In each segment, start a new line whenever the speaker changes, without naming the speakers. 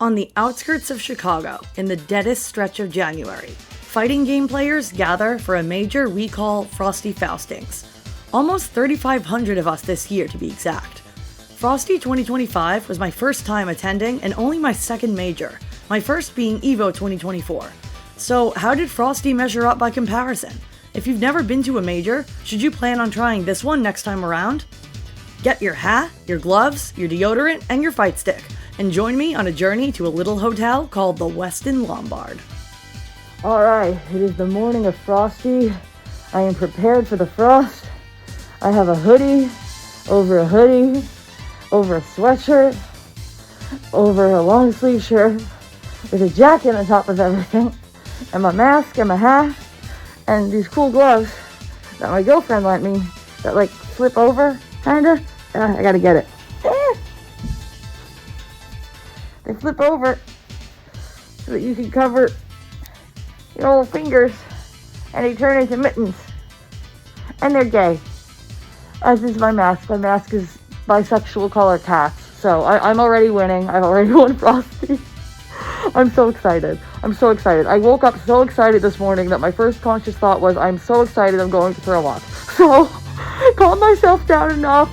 On the outskirts of Chicago, in the deadest stretch of January, fighting game players gather for a major we call Frosty Faustings. Almost 3,500 of us this year, to be exact. Frosty 2025 was my first time attending and only my second major, my first being EVO 2024. So how did Frosty measure up by comparison? If you've never been to a major, should you plan on trying this one next time around? Get your hat, your gloves, your deodorant, and your fight stick, and join me on a journey to a little hotel called the Westin Lombard.
Alright, it is the morning of Frosty. I am prepared for the frost. I have a hoodie, over a sweatshirt, over a long sleeve shirt, with a jacket on top of everything, and my mask and my hat, and these cool gloves that my girlfriend lent me that like flip over, kinda. I gotta get it. They flip over so that you can cover your little fingers and they turn into mittens. And they're gay. As is my mask. My mask is bisexual color cats. So I'm already winning. I've already won Frosty. I'm so excited. I woke up so excited this morning that my first conscious thought was, I'm so excited I'm going to throw up. So calm myself down enough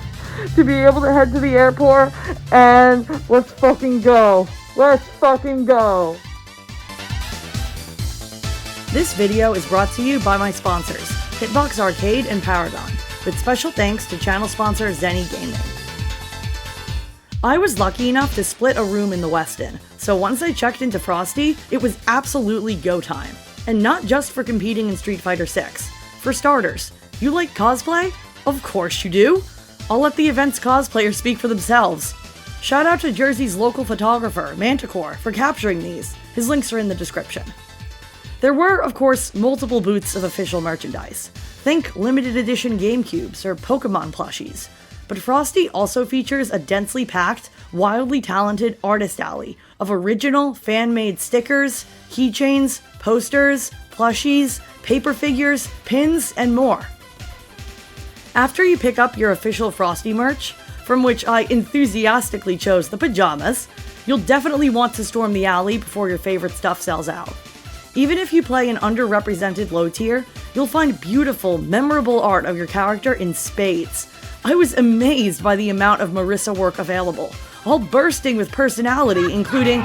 to be able to head to the airport and let's fucking go.
This video is brought to you by my sponsors, Hitbox Arcade and Paragon, with special thanks to channel sponsor Zenny Gaming. I was lucky enough to split a room in the Westin, so once I checked into Frosty, it was absolutely go time. And not just for competing in Street Fighter 6. For starters, you like cosplay? Of course you do! I'll let the event's cosplayers speak for themselves. Shout out to Jersey's local photographer, Manticore, for capturing these. His links are in the description. There were, of course, multiple booths of official merchandise. Think limited edition GameCubes or Pokemon plushies. But Frosty also features a densely packed, wildly talented artist alley of original fan-made stickers, keychains, posters, plushies, paper figures, pins, and more. After you pick up your official Frosty merch, from which I enthusiastically chose the pajamas, you'll definitely want to storm the alley before your favorite stuff sells out. Even if you play an underrepresented low tier, you'll find beautiful, memorable art of your character in spades. I was amazed by the amount of Marissa work available, all bursting with personality, including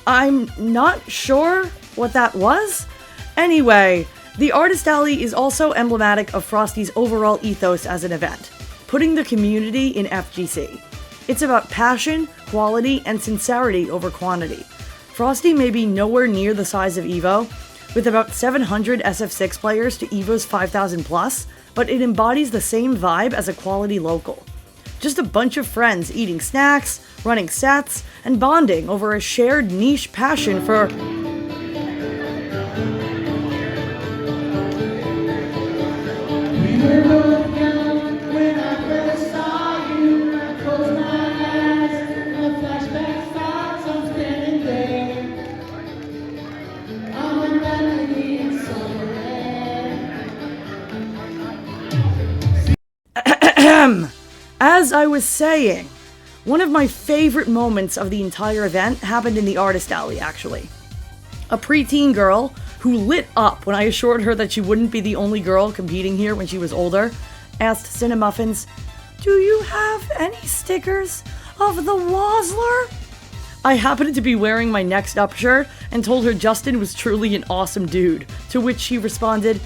I'm not sure what that was. Anyway, the Artist Alley is also emblematic of Frosty's overall ethos as an event, putting the community in FGC. It's about passion, quality, and sincerity over quantity. Frosty may be nowhere near the size of EVO, with about 700 SF6 players to EVO's 5,000 plus, but it embodies the same vibe as a quality local. Just a bunch of friends eating snacks, running sets, and bonding over a shared niche passion for As I was saying, one of my favorite moments of the entire event happened in the Artist Alley, actually. A preteen girl who lit up when I assured her that she wouldn't be the only girl competing here when she was older, asked Cinemuffins, "Do you have any stickers of the Wazzler?" I happened to be wearing my Next Up shirt and told her Justin was truly an awesome dude, to which she responded,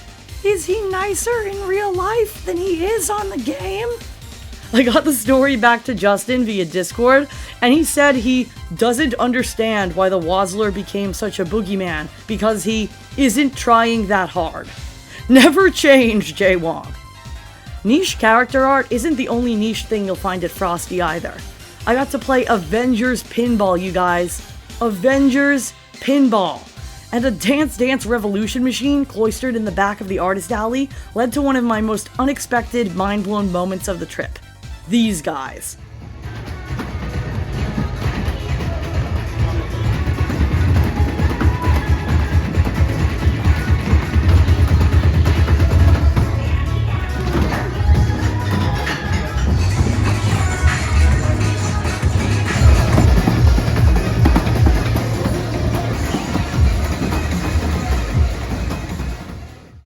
"Is he nicer in real life than he is on the game?" I got the story back to Justin via Discord, and he said he doesn't understand why the Wazzler became such a boogeyman because he isn't trying that hard. Never change, Jay Wong. Niche character art isn't the only niche thing you'll find at Frosty either. I got to play Avengers Pinball, you guys. Avengers Pinball. And a Dance Dance Revolution machine cloistered in the back of the artist alley led to one of my most unexpected, mind-blown moments of the trip. These guys.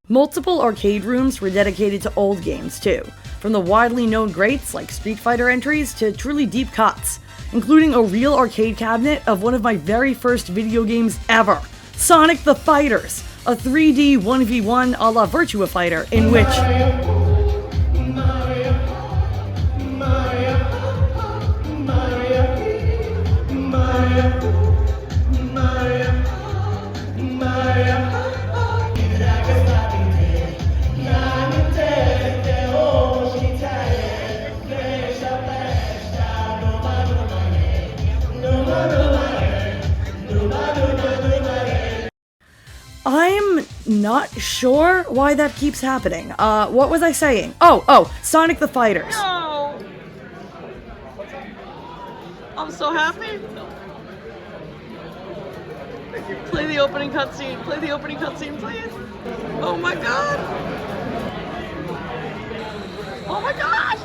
Multiple arcade rooms were dedicated to old games too, from the widely known greats like Street Fighter entries to truly deep cuts, including a real arcade cabinet of one of my very first video games ever, Sonic the Fighters, a 3D 1v1 a la Virtua Fighter in which I'm not sure why that keeps happening. What was I saying? Oh, Sonic the Fighters.
No! I'm so happy. Play the opening cutscene. Play the opening cutscene, please. Oh my god. Oh my gosh.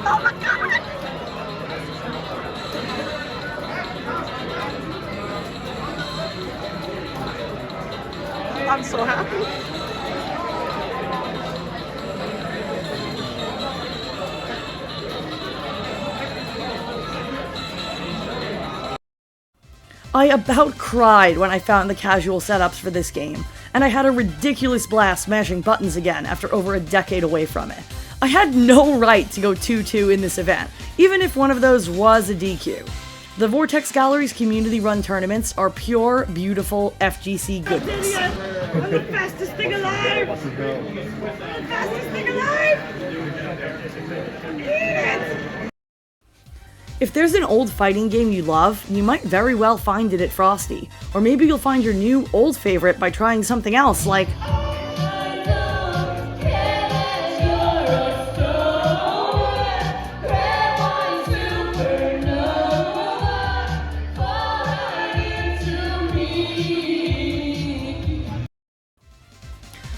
Oh my god. I'm so happy.
I about cried when I found the casual setups for this game, and I had a ridiculous blast smashing buttons again after over a decade away from it. I had no right to go 2-2 in this event, even if one of those was a DQ. The Vortex Gallery's community-run tournaments are pure, beautiful FGC goodness.
I'm the fastest thing alive! Fastest thing alive! Eat it!
If there's an old fighting game you love, you might very well find it at Frosty. Or maybe you'll find your new, old favorite by trying something else like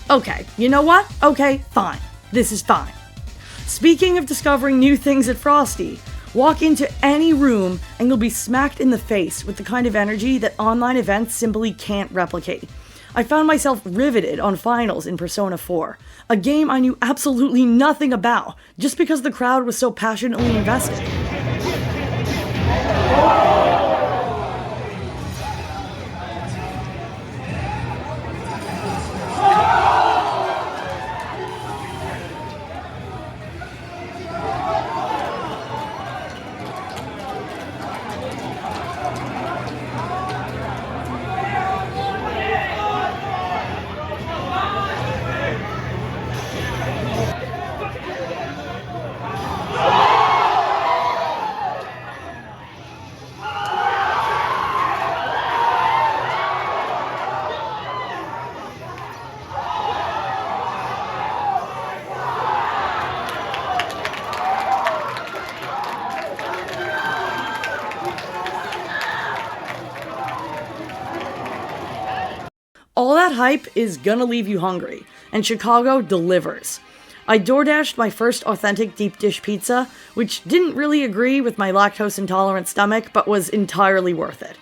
okay, you know what? Okay, fine. This is fine. Speaking of discovering new things at Frosty, walk into any room and you'll be smacked in the face with the kind of energy that online events simply can't replicate. I found myself riveted on finals in Persona 4, a game I knew absolutely nothing about, just because the crowd was so passionately invested. All that hype is gonna leave you hungry, and Chicago delivers. I DoorDashed my first authentic deep dish pizza, which didn't really agree with my lactose-intolerant stomach, but was entirely worth it.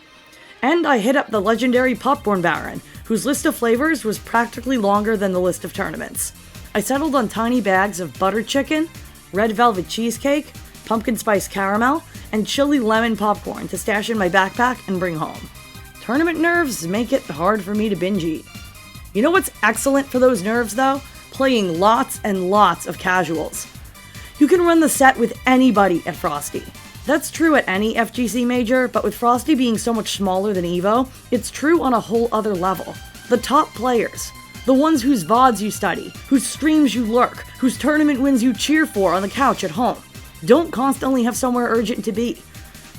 And I hit up the legendary Popcorn Baron, whose list of flavors was practically longer than the list of tournaments. I settled on tiny bags of buttered chicken, red velvet cheesecake, pumpkin spice caramel, and chili lemon popcorn to stash in my backpack and bring home. Tournament nerves make it hard for me to binge eat. You know what's excellent for those nerves, though? Playing lots and lots of casuals. You can run the set with anybody at Frosty. That's true at any FGC major, but with Frosty being so much smaller than EVO, it's true on a whole other level. The top players. The ones whose VODs you study, whose streams you lurk, whose tournament wins you cheer for on the couch at home. Don't constantly have somewhere urgent to be.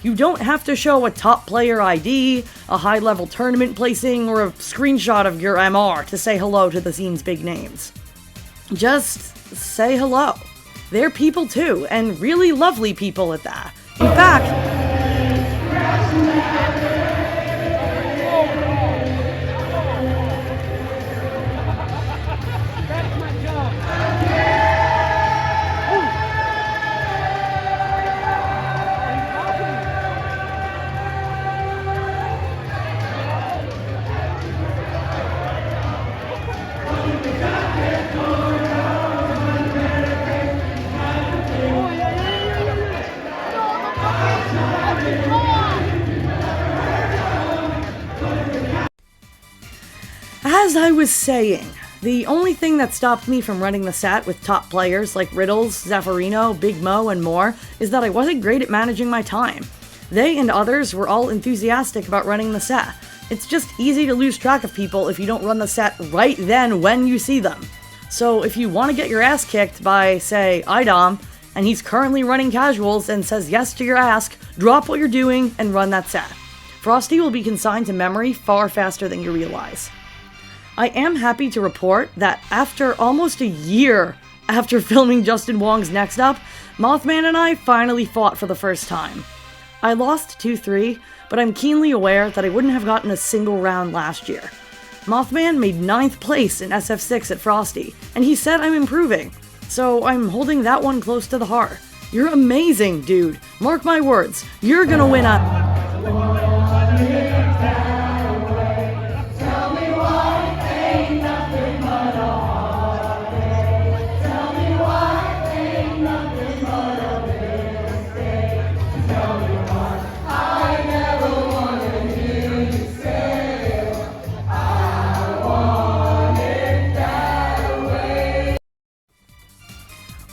You don't have to show a top player ID, a high-level tournament placing, or a screenshot of your MR to say hello to the scene's big names. Just say hello. They're people too, and really lovely people at that. In fact, as I was saying, the only thing that stopped me from running the set with top players like Riddles, Zaffarino, Big Mo, and more is that I wasn't great at managing my time. They and others were all enthusiastic about running the set. It's just easy to lose track of people if you don't run the set right then when you see them. So if you want to get your ass kicked by, say, IDOM, and he's currently running casuals and says yes to your ask, drop what you're doing and run that set. Frosty will be consigned to memory far faster than you realize. I am happy to report that after almost a year after filming Justin Wong's Next Up, Mothman and I finally fought for the first time. I lost 2-3, but I'm keenly aware that I wouldn't have gotten a single round last year. Mothman made 9th place in SF6 at Frosty, and he said I'm improving, so I'm holding that one close to the heart. You're amazing, dude. Mark my words, you're gonna win a...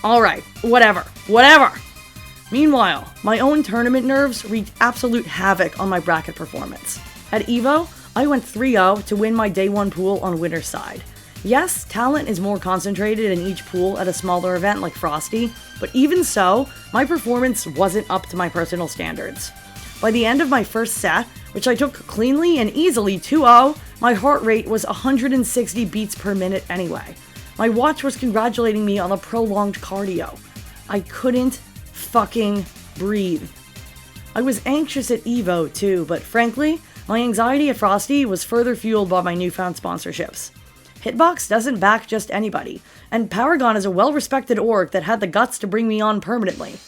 Alright, whatever. Meanwhile, my own tournament nerves wreaked absolute havoc on my bracket performance. At EVO, I went 3-0 to win my day 1 pool on winner's side. Yes, talent is more concentrated in each pool at a smaller event like Frosty, but even so, my performance wasn't up to my personal standards. By the end of my first set, which I took cleanly and easily 2-0, my heart rate was 160 beats per minute anyway. My watch was congratulating me on a prolonged cardio. I couldn't fucking breathe. I was anxious at EVO too, but frankly, my anxiety at Frosty was further fueled by my newfound sponsorships. Hitbox doesn't back just anybody, and Paragon is a well-respected org that had the guts to bring me on permanently.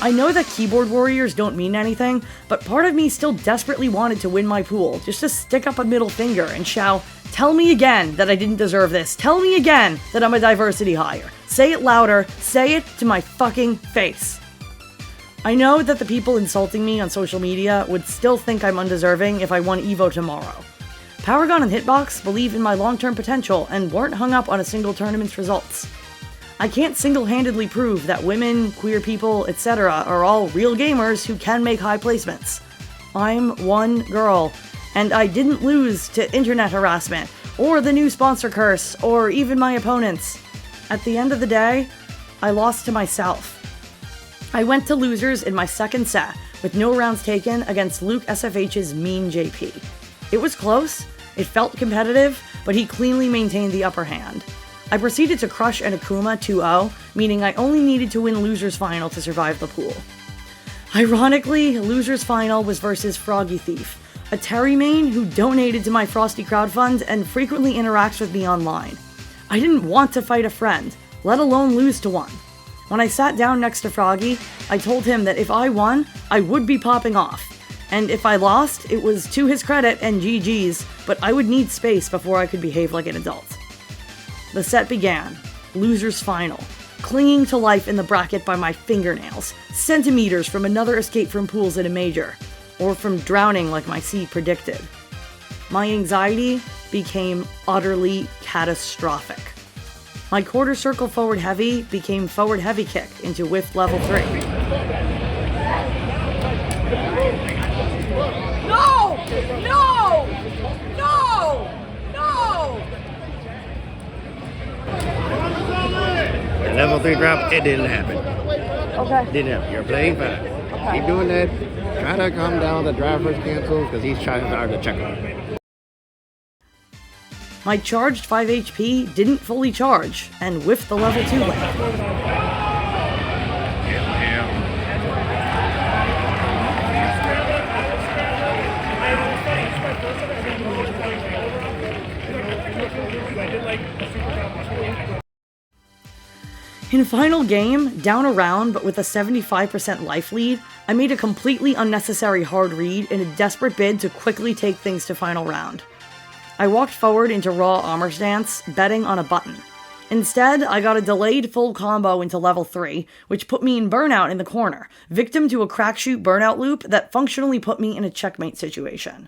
I know that keyboard warriors don't mean anything, but part of me still desperately wanted to win my pool, just to stick up a middle finger and shout, "Tell me again that I didn't deserve this. Tell me again that I'm a diversity hire. Say it louder. Say it to my fucking face." I know that the people insulting me on social media would still think I'm undeserving if I won EVO tomorrow. Paragon and Hitbox believe in my long-term potential and weren't hung up on a single tournament's results. I can't single-handedly prove that women, queer people, etc. are all real gamers who can make high placements. I'm one girl, and I didn't lose to internet harassment, or the new sponsor curse, or even my opponents. At the end of the day, I lost to myself. I went to losers in my second set, with no rounds taken against Luke SFH's mean JP. It was close, it felt competitive, but he cleanly maintained the upper hand. I proceeded to crush an Akuma 2-0, meaning I only needed to win Loser's Final to survive the pool. Ironically, Loser's Final was versus Froggy Thief, a Terry main who donated to my Frosty crowdfund and frequently interacts with me online. I didn't want to fight a friend, let alone lose to one. When I sat down next to Froggy, I told him that if I won, I would be popping off. And if I lost, it was to his credit and GG's, but I would need space before I could behave like an adult. The set began. Loser's Final. Clinging to life in the bracket by my fingernails, centimeters from another escape from pools at a major, or from drowning like my seed predicted. my anxiety became utterly catastrophic. My quarter circle forward heavy became forward heavy kick into whiff level 3.
No! No! No! No!
The level 3 drop, it didn't happen.
Okay.
Didn't happen. You're playing fine. Keep doing that. Try to calm down the driver's cancels because he's trying hard to check him.
My charged 5 HP didn't fully charge and whiffed the level 2 lane. In final game, down a round but with a 75% life lead, I made a completely unnecessary hard read in a desperate bid to quickly take things to final round. I walked forward into raw armor stance, betting on a button. Instead, I got a delayed full combo into level 3, which put me in burnout in the corner, victim to a crack shoot burnout loop that functionally put me in a checkmate situation.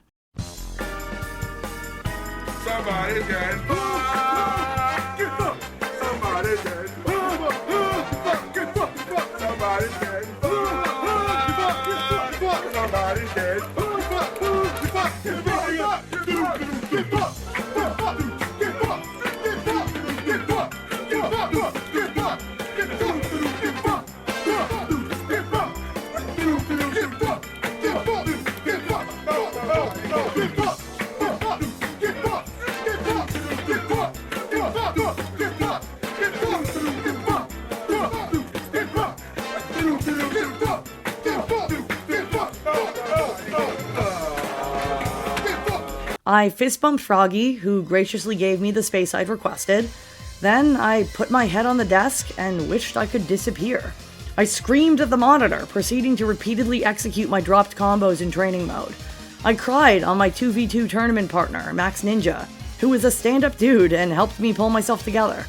Somebody's getting fucked. Somebody's getting fucked. Somebody's getting fucked. Somebody's getting
I fist bumped Froggy, who graciously gave me the space I'd requested. Then I put my head on the desk and wished I could disappear. I screamed at the monitor, proceeding to repeatedly execute my dropped combos in training mode. I cried on my 2v2 tournament partner, Max Ninja, who was a stand-up dude and helped me pull myself together.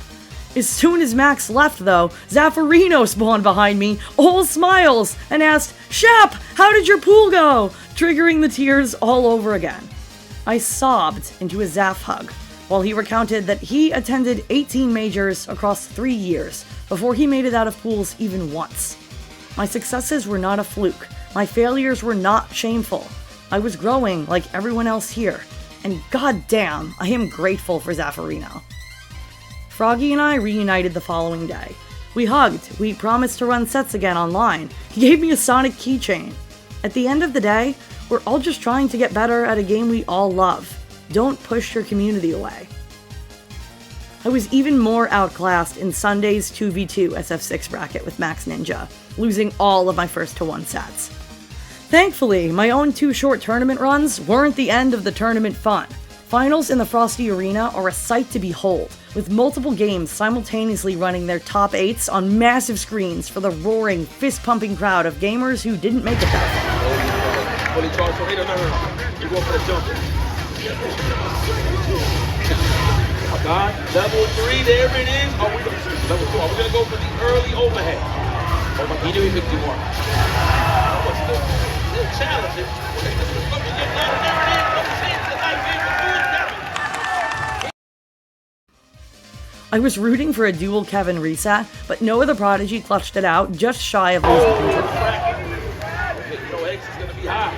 As soon as Max left, though, Zaffarino spawned behind me, all smiles, and asked, "Shep, how did your pool go?" triggering the tears all over again. I sobbed into a Zaf hug, while he recounted that he attended 18 majors across 3 years before he made it out of pools even once. My successes were not a fluke. My failures were not shameful. I was growing like everyone else here, and goddamn, I am grateful for Zaffarino. Froggy and I reunited the following day. We hugged, we promised to run sets again online. He gave me a Sonic keychain. At the end of the day, we're all just trying to get better at a game we all love. Don't push your community away. I was even more outclassed in Sunday's 2v2 SF6 bracket with Max Ninja, losing all of my first to 1 sets. Thankfully, my own 2 short tournament runs weren't the end of the tournament fun. Finals in the Frosty Arena are a sight to behold, with multiple games simultaneously running their top 8s on massive screens for the roaring, fist-pumping crowd of gamers who didn't make it that far.
fully charged tornado. No. You're going for the jumper. God, level 3, there it is. Oh, we level 2. Are we gonna go for the early overhead? Oh my, he knew he could do more. What's still challenging? There it is.
I was rooting for a dual Kevin reset, but Noah the Prodigy clutched it out just shy of losing control.
You know, X is gonna be high.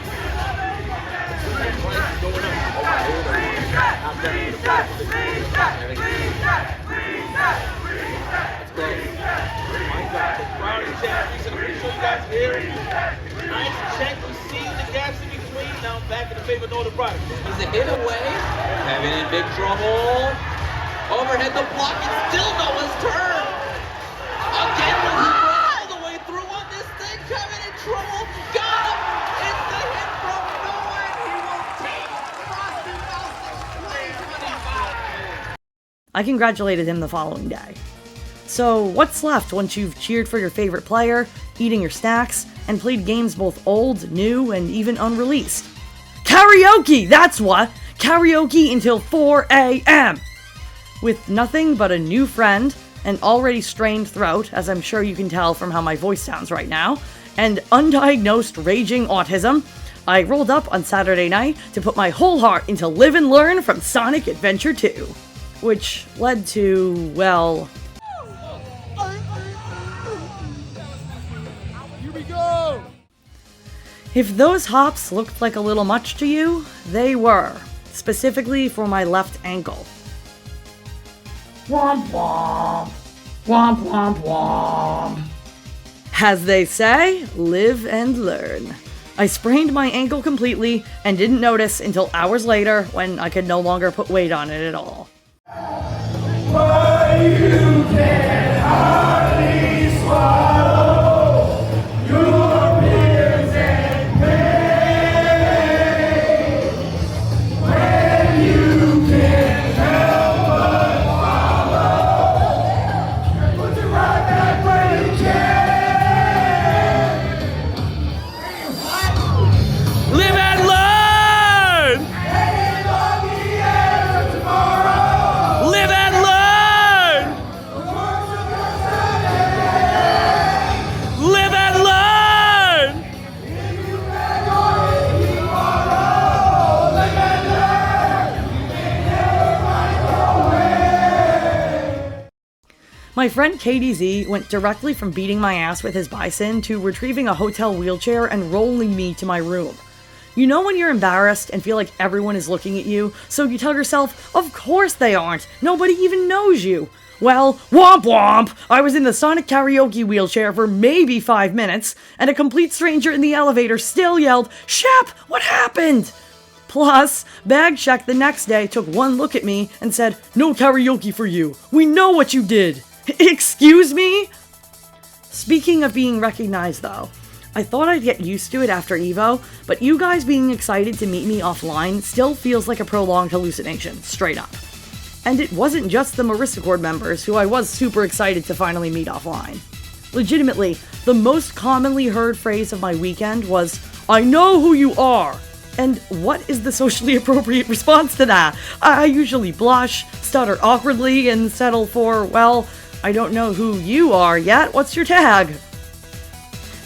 Nice check. We see the gaps in between. Now back in the favor of Noah the Prodigy. He's a hit away. Kevin in big trouble. Overhead the block, it's still Noah's turn. Again, will he run all the way through on this thing? Kevin in trouble. Got him. It's the hit from Noah, and he will take Frosty Faustings 2025.
I congratulated him the following day. So, what's left once you've cheered for your favorite player, eating your snacks, and played games both old, new, and even unreleased? Karaoke! That's what! Karaoke until 4 a.m.! With nothing but a new friend, an already strained throat, as I'm sure you can tell from how my voice sounds right now, and undiagnosed raging autism, I rolled up on Saturday night to put my whole heart into Live and Learn from Sonic Adventure 2, which led to, well...
Here we go!
If those hops looked like a little much to you, they were, specifically for my left ankle.
Womp womp. Womp womp womp.
As they say, live and learn. I sprained my ankle completely and didn't notice until hours later when I could no longer put weight on it at all.
Live and learn! Live and learn! Live and learn!
My friend Katie Z went directly from beating my ass with his bison to retrieving a hotel wheelchair and rolling me to my room. You know when you're embarrassed and feel like everyone is looking at you, so you tell yourself, of course they aren't, nobody even knows you. Well, womp womp! I was in the Sonic Karaoke wheelchair for maybe 5 minutes, and a complete stranger in the elevator still yelled, "Shep, what happened?" Plus, Bag Check the next day took one look at me and said, "No karaoke for you. We know what you did." Excuse me? Speaking of being recognized though, I thought I'd get used to it after EVO, but you guys being excited to meet me offline still feels like a prolonged hallucination, straight up. And it wasn't just the Marissa Cord members who I was super excited to finally meet offline. Legitimately, the most commonly heard phrase of my weekend was, "I know who you are!" And what is the socially appropriate response to that? I usually blush, stutter awkwardly, and settle for, well, I don't know who you are yet, what's your tag?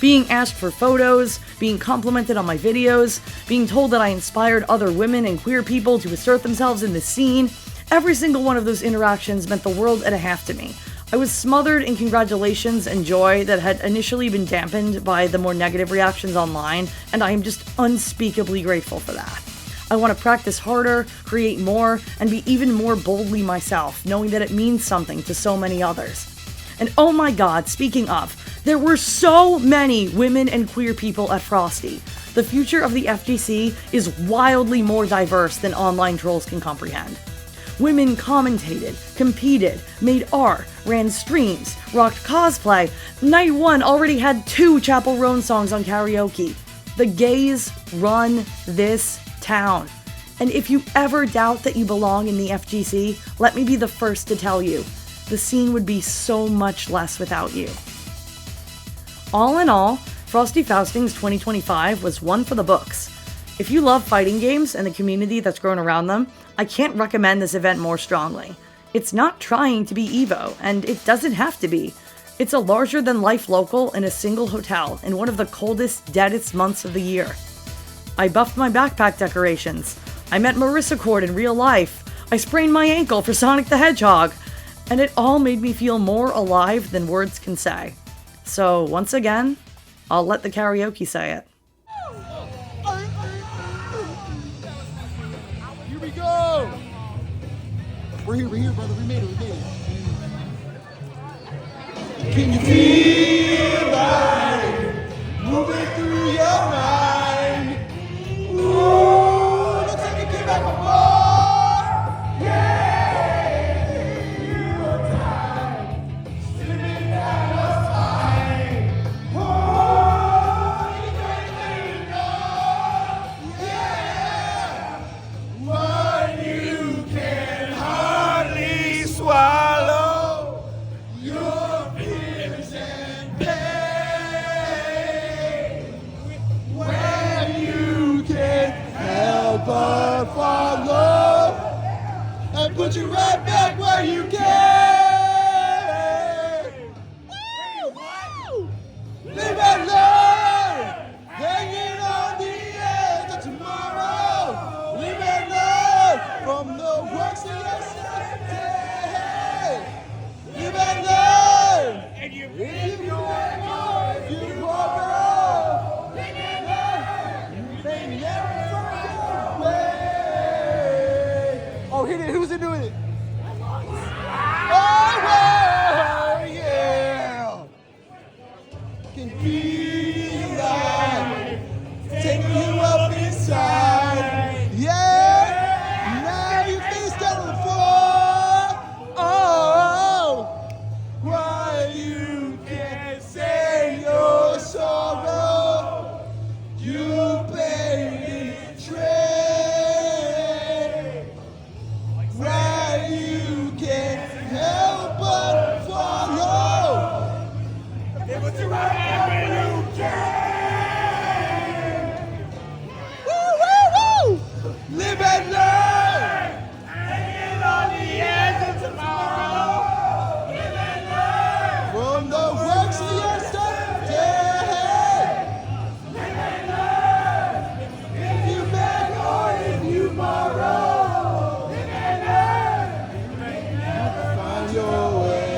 Being asked for photos, being complimented on my videos, being told that I inspired other women and queer people to assert themselves in the scene, every single one of those interactions meant the world and a half to me. I was smothered in congratulations and joy that had initially been dampened by the more negative reactions online, and I am just unspeakably grateful for that. I want to practice harder, create more, and be even more boldly myself, knowing that it means something to so many others. And oh my god, speaking of, there were so many women and queer people at Frosty. The future of the FGC is wildly more diverse than online trolls can comprehend. Women commentated, competed, made art, ran streams, rocked cosplay. Night 1 already had 2 Chapel Roan songs on karaoke. The gays run this town. And if you ever doubt that you belong in the FGC, let me be the first to tell you, the scene would be so much less without you. All in all, Frosty Faustings 2025 was one for the books. If you love fighting games and the community that's grown around them, I can't recommend this event more strongly. It's not trying to be EVO, and it doesn't have to be. It's a larger-than-life local in a single hotel in one of the coldest, deadest months of the year. I buffed my backpack decorations. I met Marissa Cord in real life. I sprained my ankle for Sonic the Hedgehog. And it all made me feel more alive than words can say. So, once again, I'll let the karaoke say it.
Here we go! We're here, brother. We made it. Can you feel right moving through your mind? Ooh, looks like you came back for more! Yeah! You are time, slipping down your spine. Oh, you can't let it go! Yeah! What you can hardly swallow, your fears and pain. When you can't help but follow, and put you right back where you came. Woo! Live and learn, hanging on the edge. you can say your sorrow. You pay betray. Where you can't help but follow. It was you wherever you can. Woo, woo, woo! Live and learn. Hanging on the edge of tomorrow. Live and learn. From the works of yesterday. Live and learn. If you beg or if you borrow. Live and learn. You may never find your way.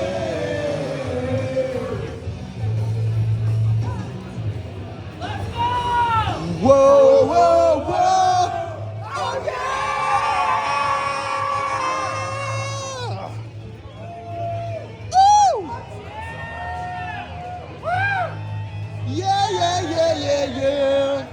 Let's go! Whoa, whoa, whoa! Oh yeah! Ooh! Yeah, yeah, yeah, yeah, yeah.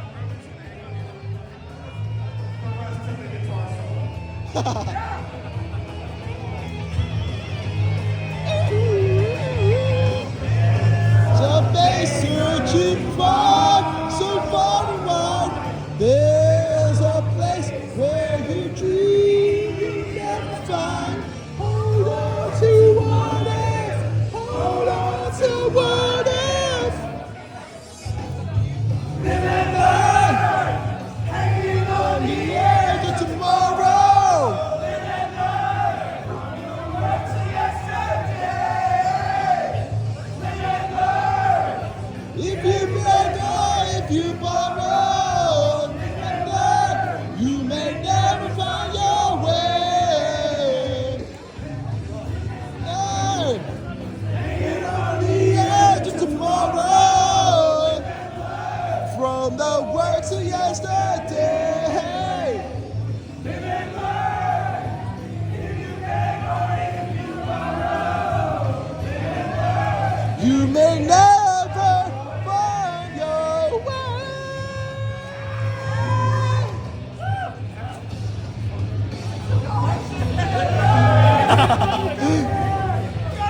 Somebody searching far, so far and wide. There's a place where you dream you never find. Hold on to what if. Hold on to what if. Live and learn. Hanging on the edge of tomorrow. Live and learn. From the works of yesterday. Live and learn. If you beg or if you borrow, live and learn. You may never find your way. Learn. Hanging on the edge of tomorrow. From the works of yesterday. Live and learn. If you beg or if you borrow. Live and learn. You may never find your way.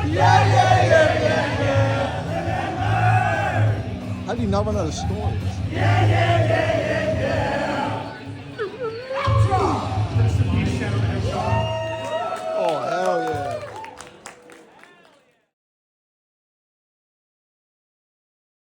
Yeah, yeah, yeah, yeah, yeah. How do you not run out of stories? Yeah, yeah, yeah, yeah.